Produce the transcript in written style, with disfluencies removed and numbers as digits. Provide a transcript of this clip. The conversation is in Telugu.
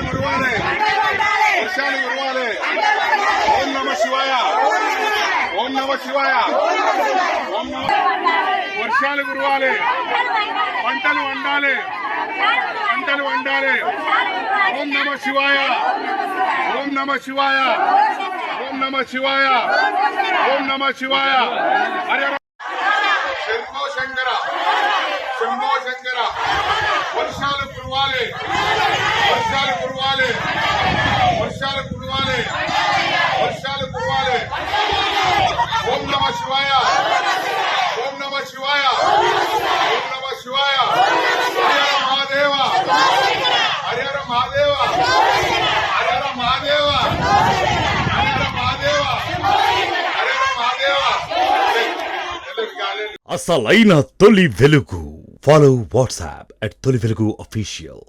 కురవాలి వర్షాలు కురవాలి ఓం నమ శివాయ ఓం నమ శివాయ ఓం నమ వర్షాలు కురవాలి పంటలు వండాలి ఓం నమ శివాయ ఓం నమ శివాయ ఓం నమ శివాయ ఓం నమ శివాయ హరి శంభో శంకర శంభో శంకర వర్షాలు కురవాలి వర్షాలు కురవాలి వర్షాలు కురవాలి వర్షాలు కురవాలి ఓం నమ శివాయ ఓం నమ శివాయ ఓం నమ శివాయ హరిహర మహాదేవ హరిహర మహాదేవ హరిహర మహాదేవ హరిహర మహాదేవ హరిహర మహాదేవ అసలైన తొలి వెలుగు. ఫాలో వాట్సాప్ @తొలి వెలుగు official.